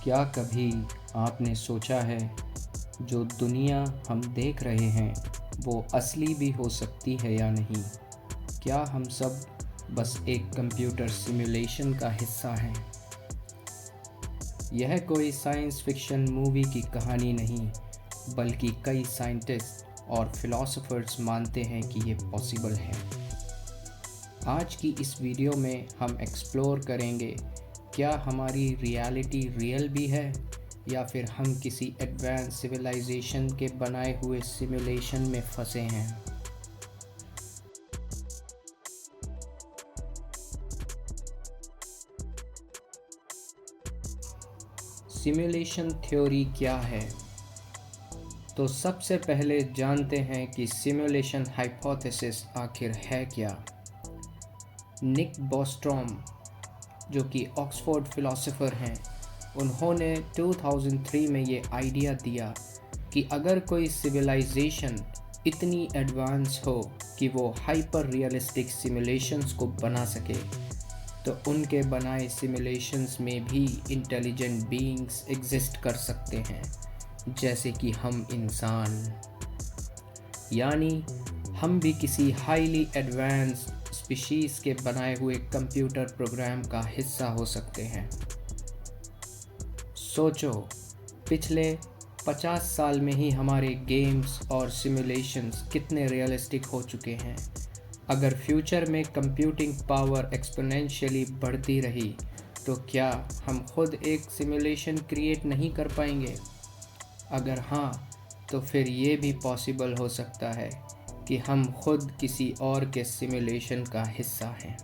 क्या कभी आपने सोचा है जो दुनिया हम देख रहे हैं वो असली भी हो सकती है या नहीं? क्या हम सब बस एक कंप्यूटर सिमुलेशन का हिस्सा हैं? यह कोई साइंस फिक्शन मूवी की कहानी नहीं, बल्कि कई साइंटिस्ट और फिलोसोफर्स मानते हैं कि ये पॉसिबल है। आज की इस वीडियो में हम एक्सप्लोर करेंगे, क्या हमारी रियलिटी रियल भी है या फिर हम किसी एडवांस सिविलाइजेशन के बनाए हुए सिमुलेशन में फंसे हैं। सिमुलेशन थ्योरी क्या है? तो सबसे पहले जानते हैं कि सिमुलेशन हाइपोथेसिस आखिर है क्या। निक बोस्ट्रॉम, जो कि ऑक्सफोर्ड फिलोसोफर हैं, उन्होंने 2003 में ये आइडिया दिया कि अगर कोई सिविलाइजेशन इतनी एडवांस हो कि वो हाइपर रियलिस्टिक सिमुलेशंस को बना सके, तो उनके बनाए सिमुलेशंस में भी इंटेलिजेंट बीइंग्स एग्जिस्ट कर सकते हैं, जैसे कि हम इंसान। यानी हम भी किसी हाईली एडवांस्ड स्पीशीज़ के बनाए हुए कंप्यूटर प्रोग्राम का हिस्सा हो सकते हैं। सोचो, पिछले 50 साल में ही हमारे गेम्स और सिमुलेशंस कितने रियलिस्टिक हो चुके हैं। अगर फ्यूचर में कंप्यूटिंग पावर एक्सपोनेंशियली बढ़ती रही, तो क्या हम खुद एक सिमुलेशन क्रिएट नहीं कर पाएंगे? अगर हाँ, तो फिर ये भी पॉसिबल हो सकता है कि हम खुद किसी और के सिमुलेशन का हिस्सा हैं।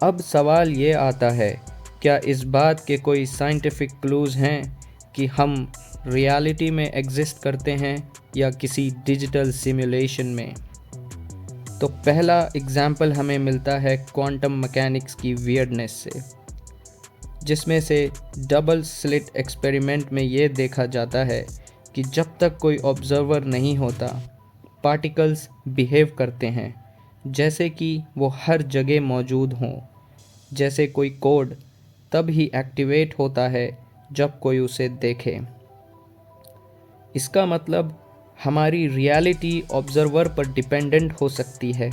अब सवाल ये आता है, क्या इस बात के कोई साइंटिफिक क्लूज़ हैं कि हम रियलिटी में एग्जिस्ट करते हैं या किसी डिजिटल सिमुलेशन में? तो पहला एग्जाम्पल हमें मिलता है क्वांटम मैकेनिक्स की वियर्डनेस से, जिसमें से डबल स्लिट एक्सपेरिमेंट में ये देखा जाता है कि जब तक कोई ऑब्जर्वर नहीं होता, पार्टिकल्स बिहेव करते हैं जैसे कि वो हर जगह मौजूद हों। जैसे कोई कोड तब ही एक्टिवेट होता है जब कोई उसे देखे। इसका मतलब हमारी रियलिटी ऑब्जर्वर पर डिपेंडेंट हो सकती है,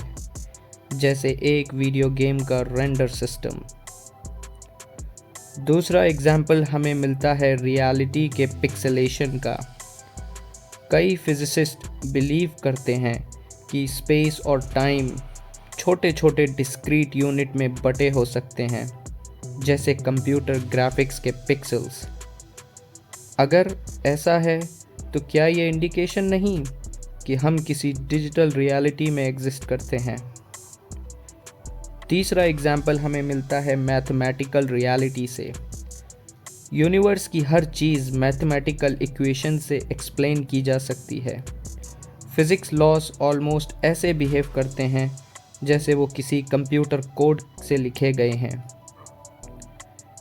जैसे एक वीडियो गेम का रेंडर सिस्टम। दूसरा एग्जाम्पल हमें मिलता है रियलिटी के पिक्सेलेशन का। कई फिजिसिस्ट बिलीव करते हैं कि स्पेस और टाइम छोटे छोटे डिस्क्रीट यूनिट में बटे हो सकते हैं, जैसे कंप्यूटर ग्राफिक्स के पिक्सेल्स। अगर ऐसा है, तो क्या ये इंडिकेशन नहीं कि हम किसी डिजिटल रियलिटी में एग्जिस्ट करते हैं? तीसरा एग्जाम्पल हमें मिलता है मैथमेटिकल रियलिटी से। यूनिवर्स की हर चीज़ मैथमेटिकल इक्वेशन से एक्सप्लेन की जा सकती है। फिज़िक्स लॉस ऑलमोस्ट ऐसे बिहेव करते हैं जैसे वो किसी कंप्यूटर कोड से लिखे गए हैं।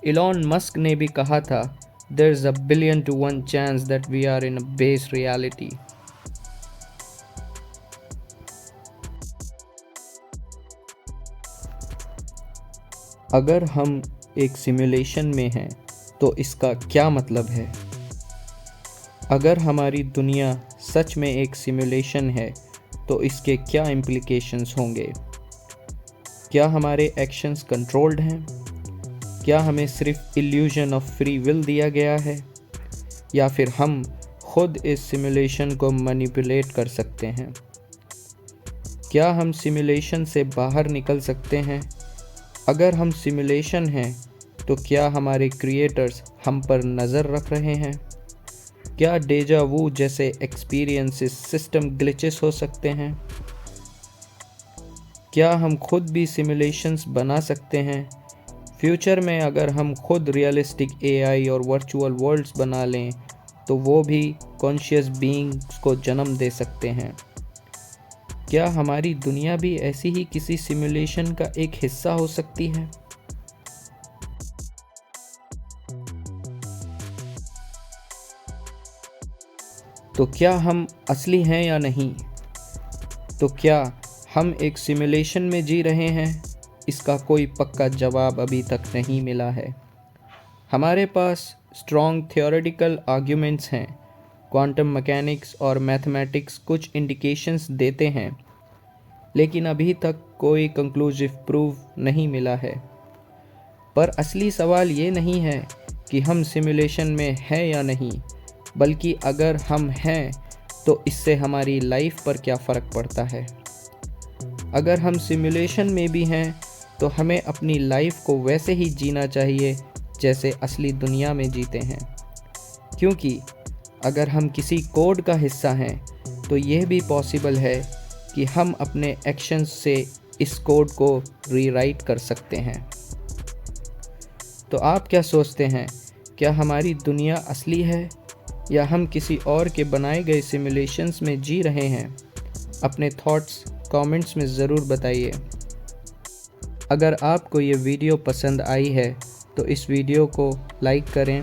इलॉन मस्क ने भी कहा था, there is 1 to 1 chance that we are in a base reality. अगर हम एक सिमुलेशन में हैं, तो इसका क्या मतलब है? अगर हमारी दुनिया सच में एक सिमुलेशन है, तो इसके क्या इम्प्लिकेशंस होंगे? क्या हमारे एक्शंस कंट्रोल्ड हैं? क्या हमें सिर्फ इल्यूजन ऑफ फ्री विल दिया गया है, या फिर हम खुद इस सिमुलेशन को मैनिपुलेट कर सकते हैं? क्या हम सिमुलेशन से बाहर निकल सकते हैं? अगर हम सिमुलेशन हैं, तो क्या हमारे क्रिएटर्स हम पर नज़र रख रहे हैं? क्या डेजा वू जैसे एक्सपीरियंसेस सिस्टम ग्लिचेस हो सकते हैं? क्या हम खुद भी सिमुलेशंस बना सकते हैं? फ्यूचर में अगर हम खुद रियलिस्टिक एआई और वर्चुअल वर्ल्ड्स बना लें, तो वो भी कॉन्शियस बीइंग्स को जन्म दे सकते हैं। क्या हमारी दुनिया भी ऐसी ही किसी सिमुलेशन का एक हिस्सा हो सकती है? तो क्या हम असली हैं या नहीं? तो क्या हम एक सिमुलेशन में जी रहे हैं? इसका कोई पक्का जवाब अभी तक नहीं मिला है। हमारे पास स्ट्रॉन्ग थियोरेटिकल आर्ग्यूमेंट्स हैं, क्वांटम मैकेनिक्स और मैथमेटिक्स कुछ इंडिकेशंस देते हैं, लेकिन अभी तक कोई कंक्लूसिव प्रूफ नहीं मिला है। पर असली सवाल ये नहीं है कि हम सिमुलेशन में हैं या नहीं, बल्कि अगर हम हैं तो इससे हमारी लाइफ पर क्या फ़र्क पड़ता है। अगर हम सिमुलेशन में भी हैं तो हमें अपनी लाइफ को वैसे ही जीना चाहिए जैसे असली दुनिया में जीते हैं, क्योंकि अगर हम किसी कोड का हिस्सा हैं तो यह भी पॉसिबल है कि हम अपने एक्शंस से इस कोड को रीराइट कर सकते हैं। तो आप क्या सोचते हैं, क्या हमारी दुनिया असली है या हम किसी और के बनाए गए सिमुलेशंस में जी रहे हैं? अपने थॉट्स कमेंट्स में ज़रूर बताइए। अगर आपको ये वीडियो पसंद आई है तो इस वीडियो को लाइक करें,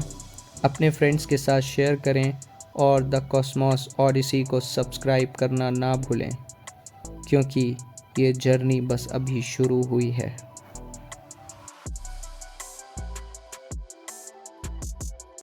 अपने फ्रेंड्स के साथ शेयर करें और द कॉस्मोस ऑडिसी को सब्सक्राइब करना ना भूलें, क्योंकि ये जर्नी बस अभी शुरू हुई है।